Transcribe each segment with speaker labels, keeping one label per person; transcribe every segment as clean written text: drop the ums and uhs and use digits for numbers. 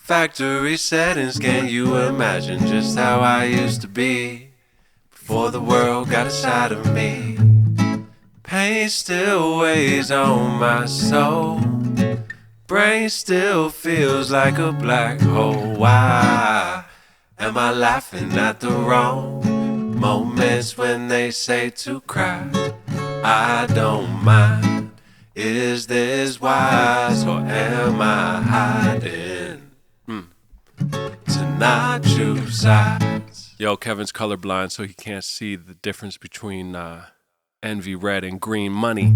Speaker 1: Factory settings, can you imagine just how I used to be before the world got inside of me? Pain still weighs on my soul. Brain still feels like a black hole. Why am I laughing at the wrong moments when they say to cry? I don't mind. Is this wise or am I hiding? To not choose sides. Yo, Kevin's colorblind, so he can't see the difference between envy, red, and green money.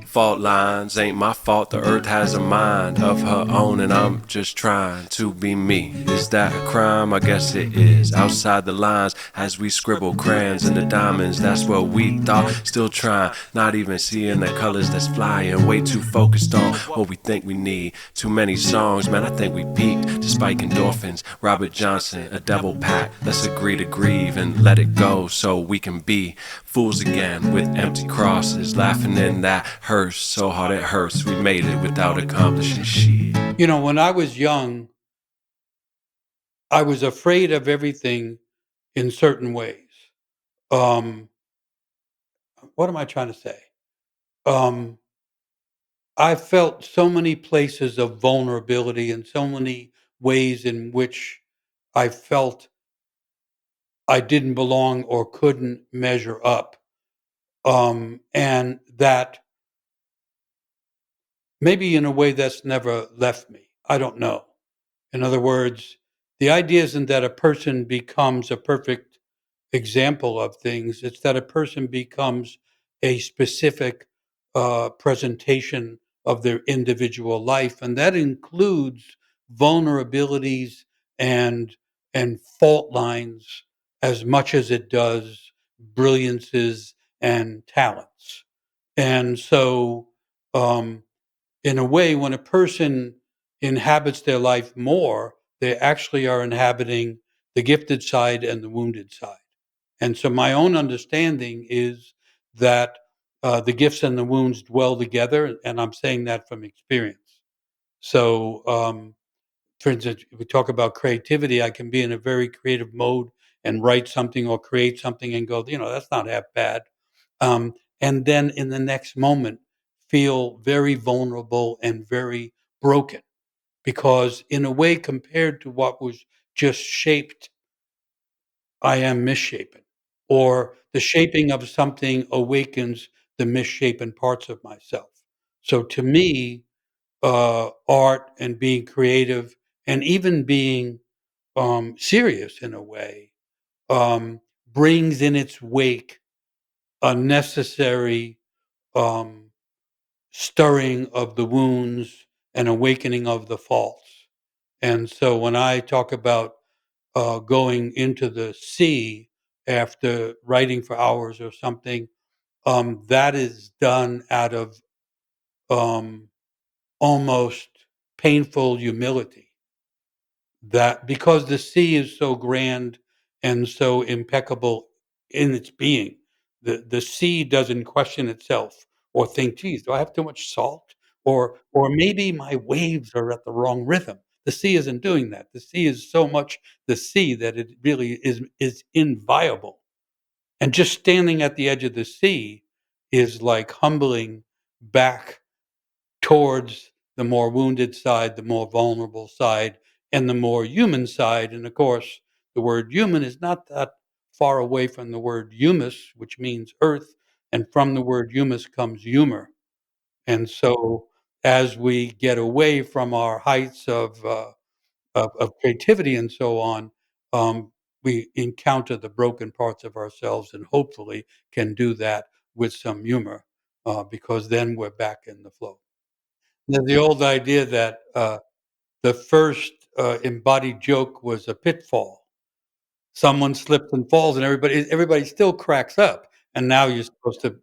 Speaker 1: Fault lines ain't my fault. The earth has a mind of her own, and I'm just trying to be me. Is that a crime? I guess it is. Outside the lines, as we scribble crayons in the diamonds, that's what we thought. Still trying, not even seeing the colors that's flying. Way too focused on what we think we need. Too many songs, man, I think we peaked. To spike endorphins, Robert Johnson, a devil pack. Let's agree to grieve and let it go so we can be fools again with empty crosses, laughing in that hearse so hard it hurts. We made it without accomplishing shit.
Speaker 2: You know, when I was young, I was afraid of everything in certain ways. Um, what am I trying to say? Um, I felt so many places of vulnerability and so many ways in which I felt I didn't belong or couldn't measure up. And that maybe in a way that's never left me. I don't know. In other words, the idea isn't that a person becomes a perfect example of things, it's that a person becomes a specific presentation of their individual life. And that includes vulnerabilities and fault lines as much as it does brilliances and talents. And so um, in a way, when a person inhabits their life more, they actually are inhabiting the gifted side and the wounded side. And so, my own understanding is that the gifts and the wounds dwell together, and I'm saying that from experience. So, for instance, if we talk about creativity, I can be in a very creative mode and write something or create something and go, that's not half bad. And then in the next moment, feel very vulnerable and very broken because, in a way, compared to what was just shaped, I am misshapen, or the shaping of something awakens the misshapen parts of myself. So to me, art and being creative and even being serious in a way brings in its wake a necessary um, stirring of the wounds and awakening of the faults. And so when I talk about going into the sea after writing for hours or something, that is done out of um, almost painful humility. That because the sea is so grand and so impeccable in its being, the sea doesn't question itself or think, "Geez, do I have too much salt?" Or maybe my waves are at the wrong rhythm. The sea isn't doing that. The sea is so much the sea that it really is inviolable. And just standing at the edge of the sea is like humbling back towards the more wounded side, the more vulnerable side, and the more human side. And of course, the word human is not that far away from the word humus, which means earth. And from the word humus comes humor. And so, as we get away from our heights of creativity and so on, we encounter the broken parts of ourselves and hopefully can do that with some humor because then we're back in the flow. There's the old idea that, the first, embodied joke was a pitfall. Someone slips and falls and everybody still cracks up, and now you're supposed to,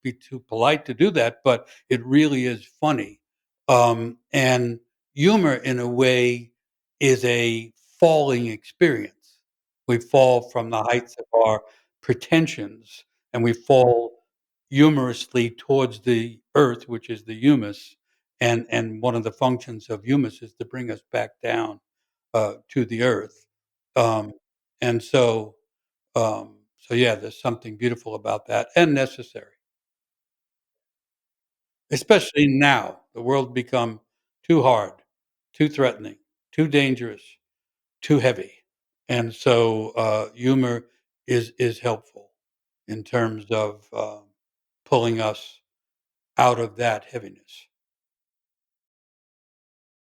Speaker 2: be too polite to do that, but it really is funny. And humor in a way is a falling experience. We fall from the heights of our pretensions, and we fall humorously towards the earth, which is the humus, and one of the functions of humus is to bring us back down. to the earth. Um, and so yeah, there's something beautiful about that and necessary, especially now. The world become too hard, too threatening, too dangerous, too heavy, and so humor is helpful in terms of pulling us out of that heaviness.